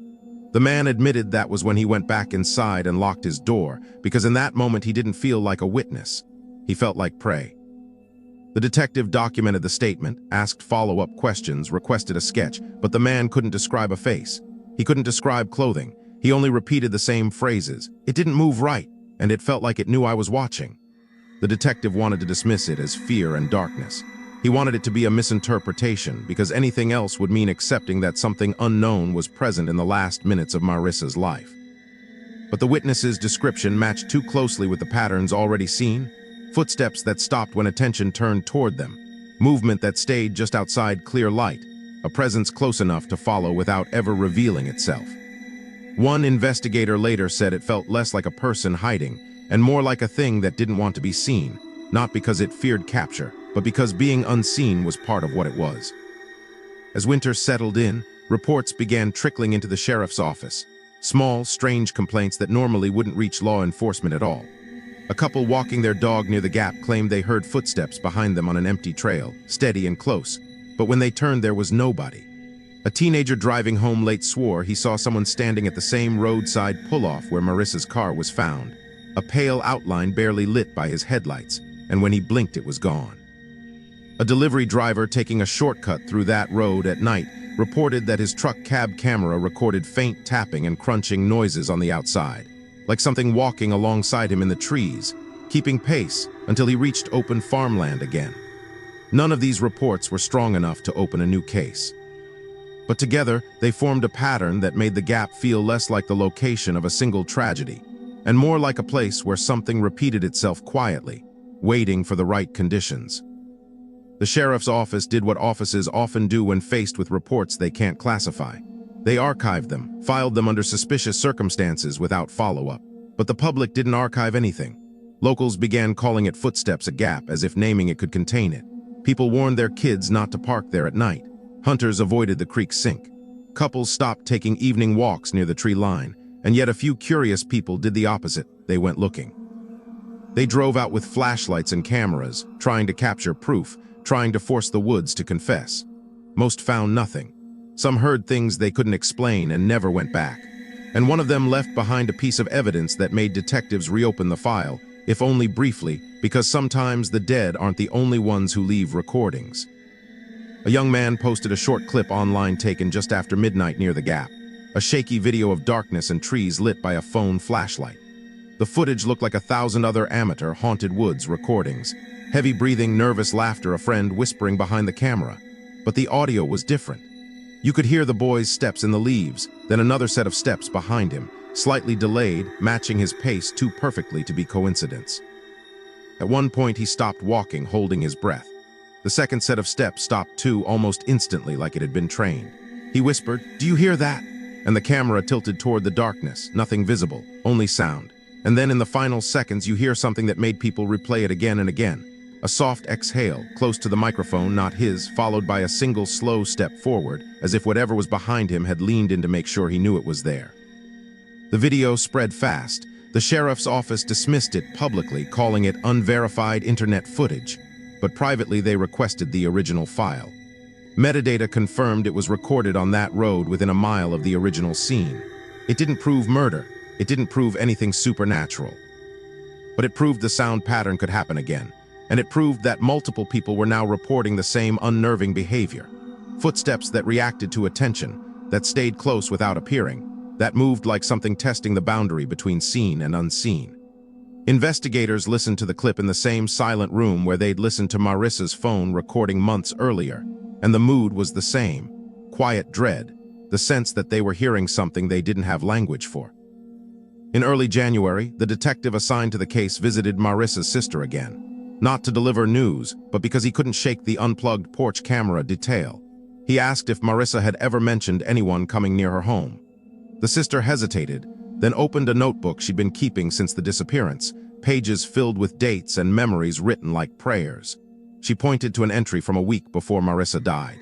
The man admitted that was when he went back inside and locked his door, because in that moment he didn't feel like a witness. He felt like prey. The detective documented the statement, asked follow-up questions, requested a sketch, but the man couldn't describe a face. He couldn't describe clothing. He only repeated the same phrases. It didn't move right, and it felt like it knew I was watching. The detective wanted to dismiss it as fear and darkness. He wanted it to be a misinterpretation, because anything else would mean accepting that something unknown was present in the last minutes of Marissa's life. But the witness's description matched too closely with the patterns already seen. Footsteps that stopped when attention turned toward them. Movement that stayed just outside clear light. A presence close enough to follow without ever revealing itself. One investigator later said it felt less like a person hiding, and more like a thing that didn't want to be seen, not because it feared capture, but because being unseen was part of what it was. As winter settled in, reports began trickling into the sheriff's office. Small, strange complaints that normally wouldn't reach law enforcement at all. A couple walking their dog near the Gap claimed they heard footsteps behind them on an empty trail, steady and close, but when they turned there was nobody. A teenager driving home late swore he saw someone standing at the same roadside pull-off where Marissa's car was found, a pale outline barely lit by his headlights, and when he blinked it was gone. A delivery driver taking a shortcut through that road at night reported that his truck cab camera recorded faint tapping and crunching noises on the outside, like something walking alongside him in the trees, keeping pace until he reached open farmland again. None of these reports were strong enough to open a new case. But together, they formed a pattern that made the Gap feel less like the location of a single tragedy, and more like a place where something repeated itself quietly, waiting for the right conditions. The sheriff's office did what offices often do when faced with reports they can't classify. They archived them, filed them under suspicious circumstances without follow-up. But the public didn't archive anything. Locals began calling it Footsteps a Gap, as if naming it could contain it. People warned their kids not to park there at night. Hunters avoided the creek's sink. Couples stopped taking evening walks near the tree line, and yet a few curious people did the opposite. They went looking. They drove out with flashlights and cameras, trying to capture proof, trying to force the woods to confess. Most found nothing. Some heard things they couldn't explain and never went back. And one of them left behind a piece of evidence that made detectives reopen the file, if only briefly, because sometimes the dead aren't the only ones who leave recordings. A young man posted a short clip online taken just after midnight near the Gap, a shaky video of darkness and trees lit by a phone flashlight. The footage looked like 1,000 other amateur haunted woods recordings, heavy breathing, nervous laughter, a friend whispering behind the camera. But the audio was different. You could hear the boy's steps in the leaves, then another set of steps behind him, slightly delayed, matching his pace too perfectly to be coincidence. At one point he stopped walking, holding his breath. The second set of steps stopped too, almost instantly, like it had been trained. He whispered, "Do you hear that?" And the camera tilted toward the darkness, nothing visible, only sound. And then in the final seconds you hear something that made people replay it again and again. A soft exhale, close to the microphone, not his, followed by a single slow step forward, as if whatever was behind him had leaned in to make sure he knew it was there. The video spread fast. The sheriff's office dismissed it publicly, calling it unverified internet footage, but privately they requested the original file. Metadata confirmed it was recorded on that road within a mile of the original scene. It didn't prove murder. It didn't prove anything supernatural. But it proved the sound pattern could happen again, and it proved that multiple people were now reporting the same unnerving behavior. Footsteps that reacted to attention, that stayed close without appearing, that moved like something testing the boundary between seen and unseen. Investigators listened to the clip in the same silent room where they'd listened to Marissa's phone recording months earlier, and the mood was the same: quiet dread, the sense that they were hearing something they didn't have language for. In early January, the detective assigned to the case visited Marissa's sister again, not to deliver news, but because he couldn't shake the unplugged porch camera detail. He asked if Marissa had ever mentioned anyone coming near her home. The sister hesitated, then opened a notebook she'd been keeping since the disappearance, pages filled with dates and memories written like prayers. She pointed to an entry from a week before Marissa died.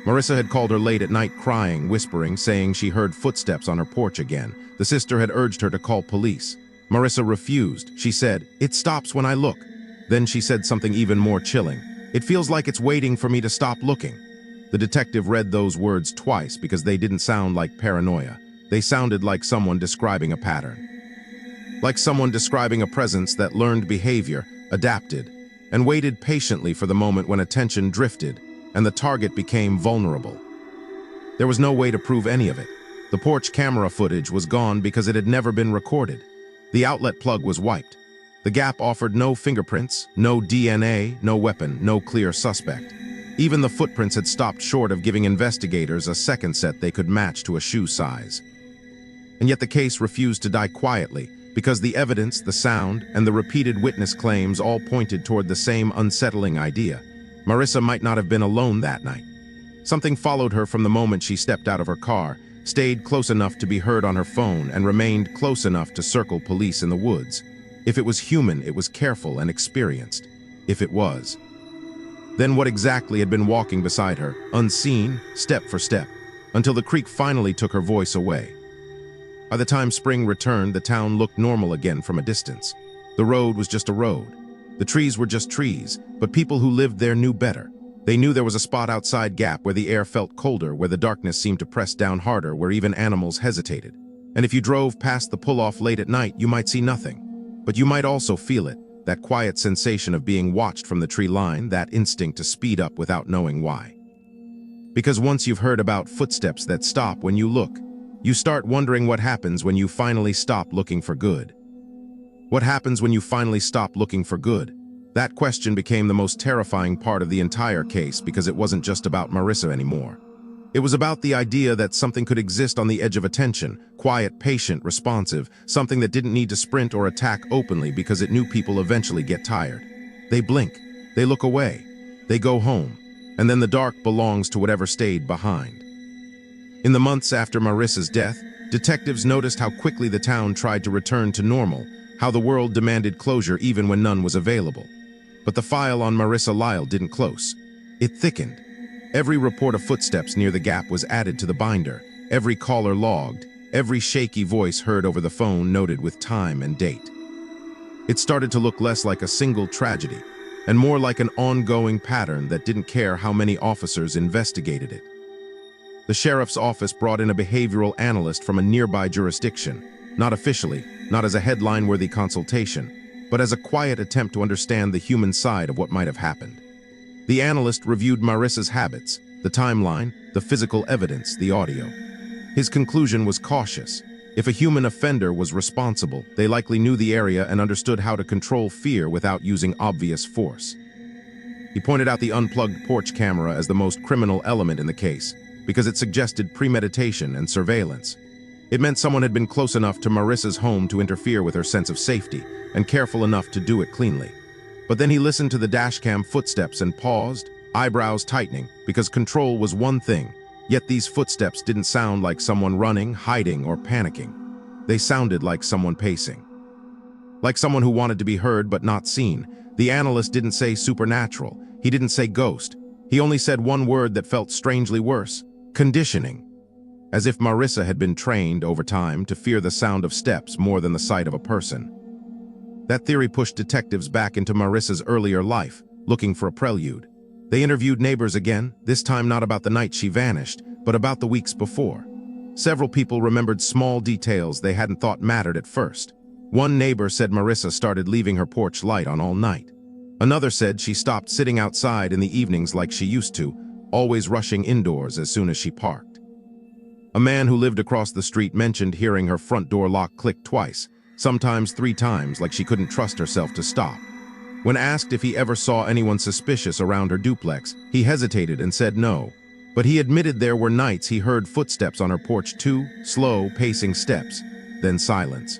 Marissa had called her late at night crying, whispering, saying she heard footsteps on her porch again. The sister had urged her to call police. Marissa refused. She said, "It stops when I look." Then she said something even more chilling. "It feels like it's waiting for me to stop looking." The detective read those words twice because they didn't sound like paranoia. They sounded like someone describing a pattern. Like someone describing a presence that learned behavior, adapted, and waited patiently for the moment when attention drifted and the target became vulnerable. There was no way to prove any of it. The porch camera footage was gone because it had never been recorded. The outlet plug was wiped. The gap offered no fingerprints, no DNA, no weapon, no clear suspect. Even the footprints had stopped short of giving investigators a second set they could match to a shoe size. And yet the case refused to die quietly, because the evidence, the sound, and the repeated witness claims all pointed toward the same unsettling idea. Marissa might not have been alone that night. Something followed her from the moment she stepped out of her car, stayed close enough to be heard on her phone, and remained close enough to circle police in the woods. If it was human, it was careful and experienced. If it was, then what exactly had been walking beside her, unseen, step for step, until the creak finally took her voice away? By the time spring returned, the town looked normal again from a distance. The road was just a road. The trees were just trees, but people who lived there knew better. They knew there was a spot outside Gap where the air felt colder, where the darkness seemed to press down harder, where even animals hesitated. And if you drove past the pull-off late at night, you might see nothing. But you might also feel it, that quiet sensation of being watched from the tree line, that instinct to speed up without knowing why. Because once you've heard about footsteps that stop when you look, you start wondering what happens when you finally stop looking for good. What happens when you finally stop looking for good? That question became the most terrifying part of the entire case because it wasn't just about Marissa anymore. It was about the idea that something could exist on the edge of attention, quiet, patient, responsive, something that didn't need to sprint or attack openly because it knew people eventually get tired. They blink, they look away, they go home, and then the dark belongs to whatever stayed behind. In the months after Marissa's death, detectives noticed how quickly the town tried to return to normal, how the world demanded closure even when none was available. But the file on Marissa Lyle didn't close. It thickened. Every report of footsteps near the Gap was added to the binder, every caller logged, every shaky voice heard over the phone noted with time and date. It started to look less like a single tragedy, and more like an ongoing pattern that didn't care how many officers investigated it. The sheriff's office brought in a behavioral analyst from a nearby jurisdiction, not officially, not as a headline-worthy consultation, but as a quiet attempt to understand the human side of what might have happened. The analyst reviewed Marissa's habits, the timeline, the physical evidence, the audio. His conclusion was cautious. If a human offender was responsible, they likely knew the area and understood how to control fear without using obvious force. He pointed out the unplugged porch camera as the most criminal element in the case, because it suggested premeditation and surveillance. It meant someone had been close enough to Marissa's home to interfere with her sense of safety, and careful enough to do it cleanly. But then he listened to the dashcam footsteps and paused, eyebrows tightening, because control was one thing, yet these footsteps didn't sound like someone running, hiding, or panicking. They sounded like someone pacing. Like someone who wanted to be heard but not seen. The analyst didn't say supernatural. He didn't say ghost. He only said one word that felt strangely worse: conditioning. As if Marissa had been trained over time to fear the sound of steps more than the sight of a person. That theory pushed detectives back into Marissa's earlier life, looking for a prelude. They interviewed neighbors again, this time not about the night she vanished, but about the weeks before. Several people remembered small details they hadn't thought mattered at first. One neighbor said Marissa started leaving her porch light on all night. Another said she stopped sitting outside in the evenings like she used to, always rushing indoors as soon as she parked. A man who lived across the street mentioned hearing her front door lock click twice, sometimes 3 times, like she couldn't trust herself to stop. When asked if he ever saw anyone suspicious around her duplex, he hesitated and said no. But he admitted there were nights he heard footsteps on her porch, 2 slow, pacing steps, then silence.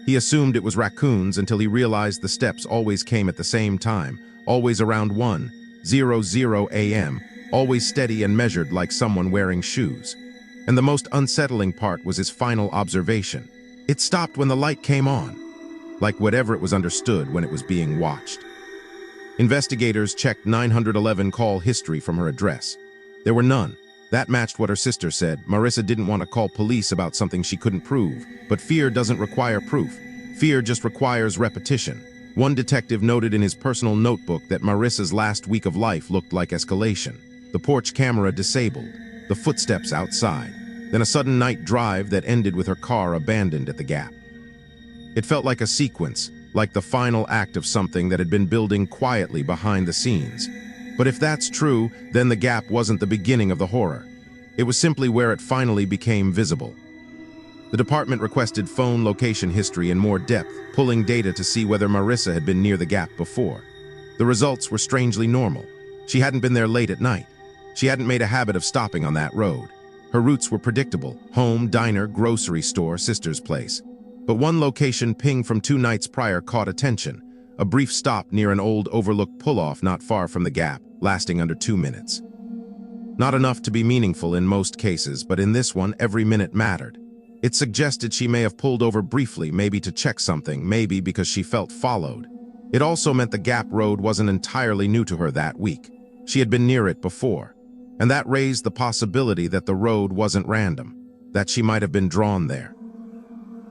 He assumed it was raccoons until he realized the steps always came at the same time, always around 1:00 a.m., always steady and measured like someone wearing shoes. And the most unsettling part was his final observation. It stopped when the light came on, like whatever it was understood when it was being watched. Investigators checked 911 call history from her address. There were none. That matched what her sister said. Marissa didn't want to call police about something she couldn't prove, but fear doesn't require proof. Fear just requires repetition. One detective noted in his personal notebook that Marissa's last week of life looked like escalation. The porch camera disabled, the footsteps outside, then a sudden night drive that ended with her car abandoned at the gap. It felt like a sequence, like the final act of something that had been building quietly behind the scenes. But if that's true, then the gap wasn't the beginning of the horror. It was simply where it finally became visible. The department requested phone location history in more depth, pulling data to see whether Marissa had been near the gap before. The results were strangely normal. She hadn't been there late at night. She hadn't made a habit of stopping on that road. Her routes were predictable: home, diner, grocery store, sister's place. But one location ping from 2 nights prior caught attention. A brief stop near an old overlooked pull-off not far from the gap, lasting under 2 minutes. Not enough to be meaningful in most cases, but in this one, every minute mattered. It suggested she may have pulled over briefly, maybe to check something, maybe because she felt followed. It also meant the Gap Road wasn't entirely new to her that week. She had been near it before, and that raised the possibility that the road wasn't random, that she might have been drawn there.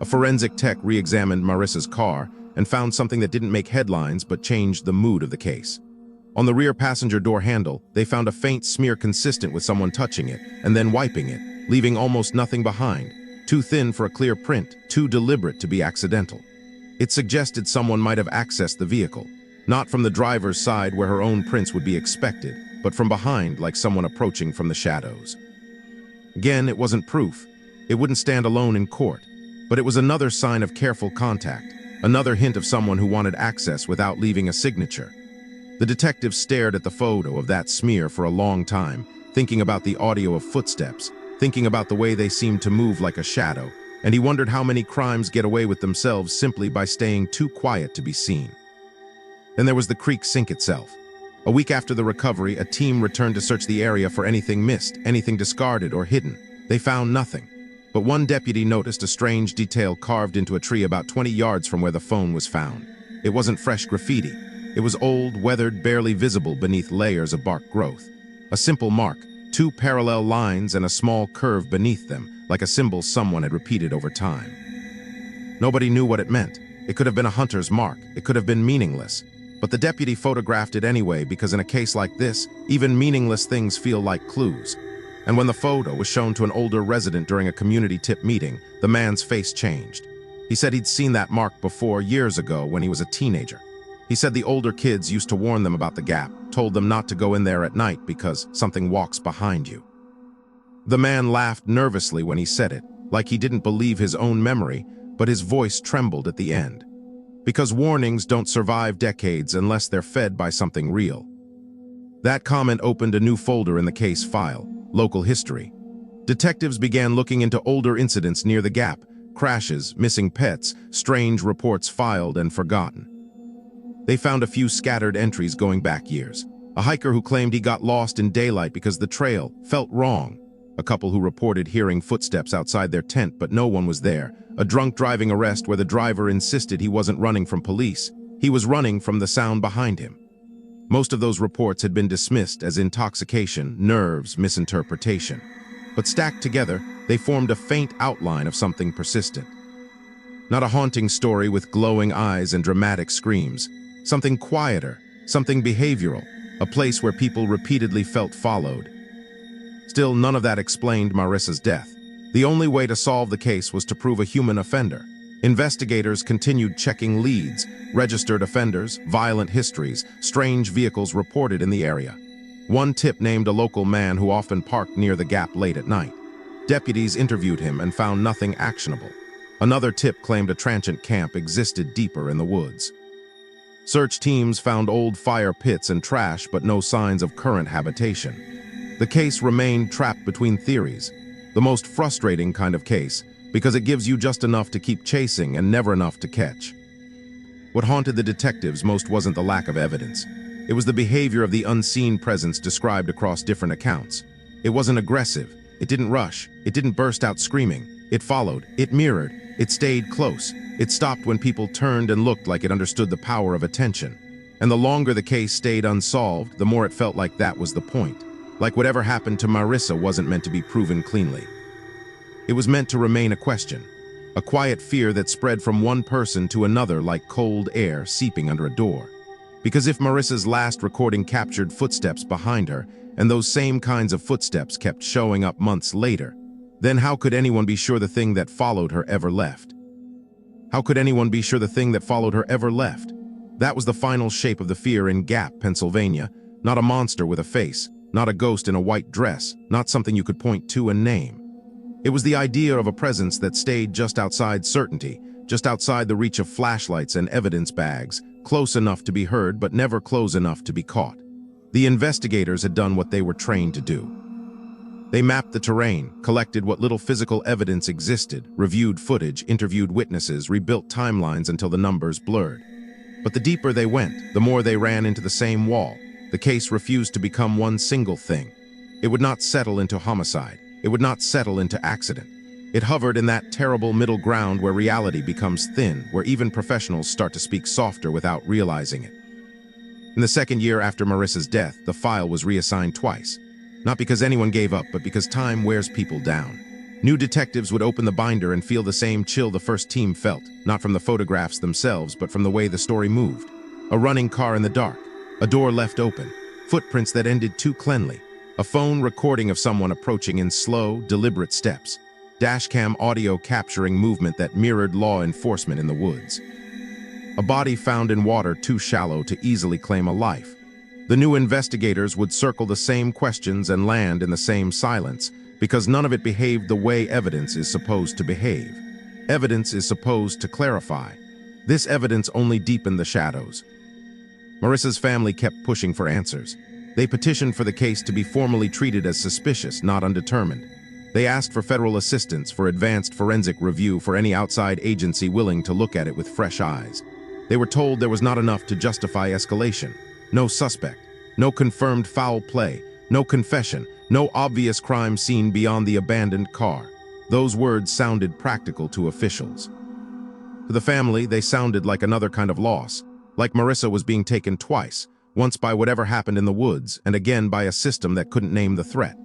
A forensic tech re-examined Marissa's car and found something that didn't make headlines but changed the mood of the case. On the rear passenger door handle, they found a faint smear consistent with someone touching it and then wiping it, leaving almost nothing behind. Too thin for a clear print, too deliberate to be accidental. It suggested someone might have accessed the vehicle, not from the driver's side where her own prints would be expected, but from behind, like someone approaching from the shadows. Again, it wasn't proof. It wouldn't stand alone in court, but it was another sign of careful contact, another hint of someone who wanted access without leaving a signature. The detective stared at the photo of that smear for a long time, thinking about the audio of footsteps, thinking about the way they seemed to move like a shadow, and he wondered how many crimes get away with themselves simply by staying too quiet to be seen. Then there was the creek sink itself. A week after the recovery, a team returned to search the area for anything missed, anything discarded or hidden. They found nothing. But one deputy noticed a strange detail carved into a tree about 20 yards from where the phone was found. It wasn't fresh graffiti. It was old, weathered, barely visible beneath layers of bark growth. A simple mark, 2 parallel lines and a small curve beneath them, like a symbol someone had repeated over time. Nobody knew what it meant. It could have been a hunter's mark. It could have been meaningless. But the deputy photographed it anyway because in a case like this, even meaningless things feel like clues. And when the photo was shown to an older resident during a community tip meeting, the man's face changed. He said he'd seen that mark before, years ago, when he was a teenager. He said the older kids used to warn them about the gap, told them not to go in there at night because something walks behind you. The man laughed nervously when he said it, like he didn't believe his own memory, but his voice trembled at the end. Because warnings don't survive decades unless they're fed by something real. That comment opened a new folder in the case file, local history. Detectives began looking into older incidents near the gap, crashes, missing pets, strange reports filed and forgotten. They found a few scattered entries going back years. A hiker who claimed he got lost in daylight because the trail felt wrong. A couple who reported hearing footsteps outside their tent but no one was there. A drunk driving arrest where the driver insisted he wasn't running from police. He was running from the sound behind him. Most of those reports had been dismissed as intoxication, nerves, misinterpretation. But stacked together, they formed a faint outline of something persistent. Not a haunting story with glowing eyes and dramatic screams. Something quieter, something behavioral, a place where people repeatedly felt followed. Still, none of that explained Marissa's death. The only way to solve the case was to prove a human offender. Investigators continued checking leads, registered offenders, violent histories, strange vehicles reported in the area. One tip named a local man who often parked near the gap late at night. Deputies interviewed him and found nothing actionable. Another tip claimed a transient camp existed deeper in the woods. Search teams found old fire pits and trash, but no signs of current habitation. The case remained trapped between theories, the most frustrating kind of case, because it gives you just enough to keep chasing and never enough to catch. What haunted the detectives most wasn't the lack of evidence. It was the behavior of the unseen presence described across different accounts. It wasn't aggressive, it didn't rush, it didn't burst out screaming. It followed, it mirrored, it stayed close. It stopped when people turned and looked like it understood the power of attention. And the longer the case stayed unsolved, the more it felt like that was the point. Like whatever happened to Marissa wasn't meant to be proven cleanly. It was meant to remain a question, a quiet fear that spread from one person to another like cold air seeping under a door. Because if Marissa's last recording captured footsteps behind her, and those same kinds of footsteps kept showing up months later, then how could anyone be sure the thing that followed her ever left? How could anyone be sure the thing that followed her ever left? That was the final shape of the fear in Gap, Pennsylvania. Not a monster with a face, not a ghost in a white dress, not something you could point to and name. It was the idea of a presence that stayed just outside certainty, just outside the reach of flashlights and evidence bags, close enough to be heard but never close enough to be caught. The investigators had done what they were trained to do. They mapped the terrain, collected what little physical evidence existed, reviewed footage, interviewed witnesses, rebuilt timelines until the numbers blurred. But the deeper they went, the more they ran into the same wall. The case refused to become one single thing. It would not settle into homicide. It would not settle into accident. It hovered in that terrible middle ground where reality becomes thin, where even professionals start to speak softer without realizing it. In the second year after Marissa's death, the file was reassigned twice. Not because anyone gave up, but because time wears people down. New detectives would open the binder and feel the same chill the first team felt, not from the photographs themselves, but from the way the story moved. A running car in the dark, a door left open, footprints that ended too cleanly, a phone recording of someone approaching in slow, deliberate steps, dashcam audio capturing movement that mirrored law enforcement in the woods. A body found in water too shallow to easily claim a life. The new investigators would circle the same questions and land in the same silence, because none of it behaved the way evidence is supposed to behave. Evidence is supposed to clarify. This evidence only deepened the shadows. Marissa's family kept pushing for answers. They petitioned for the case to be formally treated as suspicious, not undetermined. They asked for federal assistance, for advanced forensic review, for any outside agency willing to look at it with fresh eyes. They were told there was not enough to justify escalation. No suspect, no confirmed foul play, no confession, no obvious crime scene beyond the abandoned car. Those words sounded practical to officials. To the family, they sounded like another kind of loss, like Marissa was being taken twice, once by whatever happened in the woods, and again by a system that couldn't name the threat.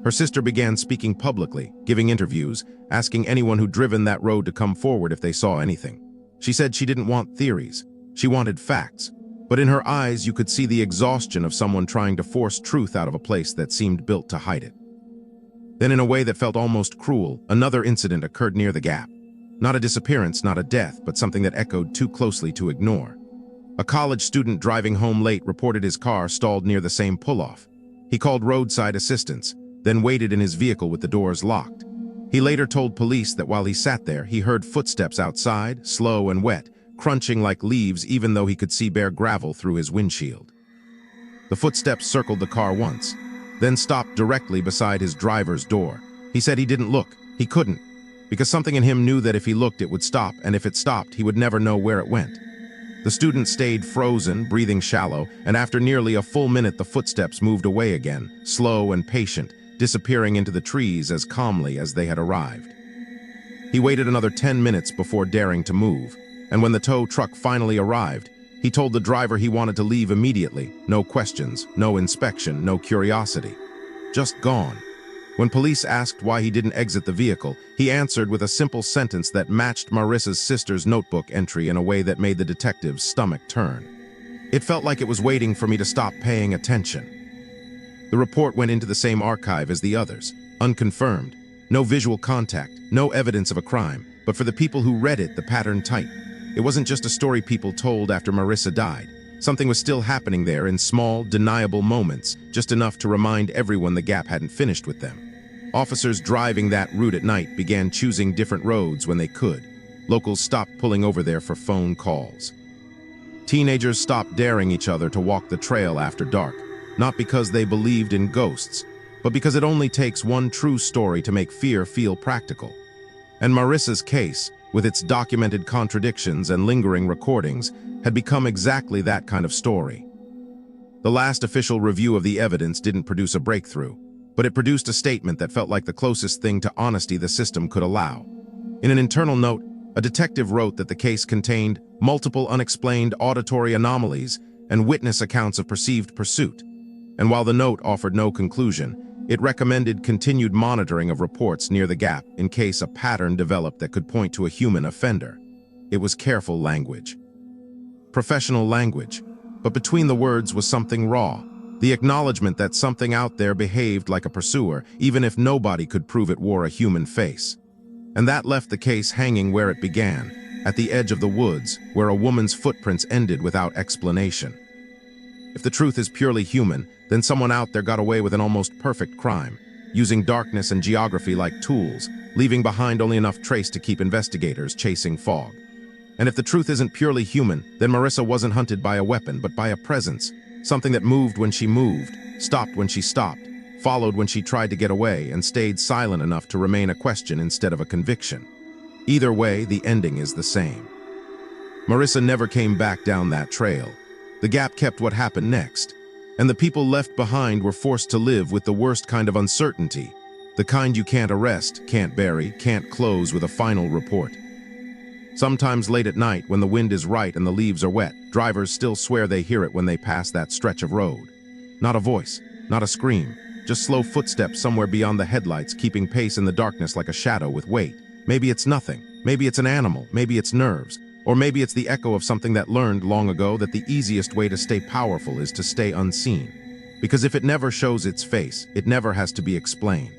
Her sister began speaking publicly, giving interviews, asking anyone who'd driven that road to come forward if they saw anything. She said she didn't want theories, she wanted facts. But in her eyes, you could see the exhaustion of someone trying to force truth out of a place that seemed built to hide it. Then, in a way that felt almost cruel, another incident occurred near the Gap. Not a disappearance, not a death, but something that echoed too closely to ignore. A college student driving home late reported his car stalled near the same pull-off. He called roadside assistance, then waited in his vehicle with the doors locked. He later told police that while he sat there, he heard footsteps outside, slow and wet, crunching like leaves even though he could see bare gravel through his windshield. The footsteps circled the car once, then stopped directly beside his driver's door. He said he didn't look, he couldn't, because something in him knew that if he looked it would stop, and if it stopped he would never know where it went. The student stayed frozen, breathing shallow, and after nearly a full minute the footsteps moved away again, slow and patient, disappearing into the trees as calmly as they had arrived. He waited another 10 minutes before daring to move, and when the tow truck finally arrived, he told the driver he wanted to leave immediately. No questions, no inspection, no curiosity. Just gone. When police asked why he didn't exit the vehicle, he answered with a simple sentence that matched Marissa's sister's notebook entry in a way that made the detective's stomach turn. It felt like it was waiting for me to stop paying attention. The report went into the same archive as the others, unconfirmed. No visual contact, no evidence of a crime, but for the people who read it, the pattern tightened. It wasn't just a story people told after Marissa died. Something was still happening there in small, deniable moments, just enough to remind everyone the Gap hadn't finished with them. Officers driving that route at night began choosing different roads when they could. Locals stopped pulling over there for phone calls. Teenagers stopped daring each other to walk the trail after dark, not because they believed in ghosts, but because it only takes one true story to make fear feel practical. And Marissa's case, with its documented contradictions and lingering recordings, had become exactly that kind of story. The last official review of the evidence didn't produce a breakthrough, but it produced a statement that felt like the closest thing to honesty the system could allow. In an internal note, a detective wrote that the case contained multiple unexplained auditory anomalies and witness accounts of perceived pursuit. And while the note offered no conclusion, it recommended continued monitoring of reports near the gap in case a pattern developed that could point to a human offender. It was careful language. Professional language, but between the words was something raw, the acknowledgement that something out there behaved like a pursuer, even if nobody could prove it wore a human face. And that left the case hanging where it began, at the edge of the woods, where a woman's footprints ended without explanation. If the truth is purely human, then someone out there got away with an almost perfect crime, using darkness and geography like tools, leaving behind only enough trace to keep investigators chasing fog. And if the truth isn't purely human, then Marissa wasn't hunted by a weapon, but by a presence, something that moved when she moved, stopped when she stopped, followed when she tried to get away, and stayed silent enough to remain a question instead of a conviction. Either way, the ending is the same. Marissa never came back down that trail. The gap kept what happened next, and the people left behind were forced to live with the worst kind of uncertainty, the kind you can't arrest, can't bury, can't close with a final report. Sometimes late at night, when the wind is right and the leaves are wet, drivers still swear they hear it when they pass that stretch of road. Not a voice, not a scream, just slow footsteps somewhere beyond the headlights, keeping pace in the darkness like a shadow with weight. Maybe it's nothing, maybe it's an animal, maybe it's nerves, or maybe it's the echo of something that learned long ago that the easiest way to stay powerful is to stay unseen. Because if it never shows its face, it never has to be explained.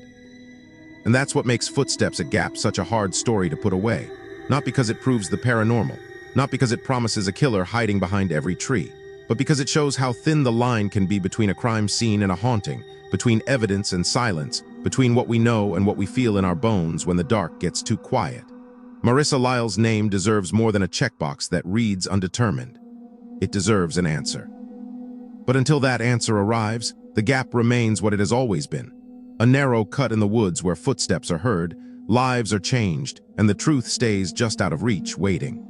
And that's what makes Footsteps at Gap such a hard story to put away. Not because it proves the paranormal, not because it promises a killer hiding behind every tree, but because it shows how thin the line can be between a crime scene and a haunting, between evidence and silence, between what we know and what we feel in our bones when the dark gets too quiet. Marissa Lyle's name deserves more than a checkbox that reads undetermined. It deserves an answer. But until that answer arrives, the gap remains what it has always been. A narrow cut in the woods where footsteps are heard, lives are changed, and the truth stays just out of reach, waiting.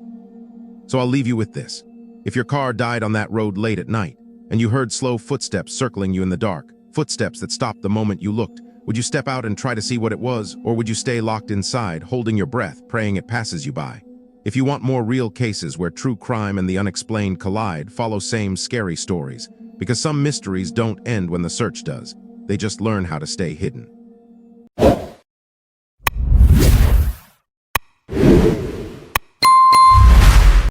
So I'll leave you with this. If your car died on that road late at night, and you heard slow footsteps circling you in the dark, footsteps that stopped the moment you looked, would you step out and try to see what it was, or would you stay locked inside, holding your breath, praying it passes you by? If you want more real cases where true crime and the unexplained collide, follow same scary stories, because some mysteries don't end when the search does. They just learn how to stay hidden.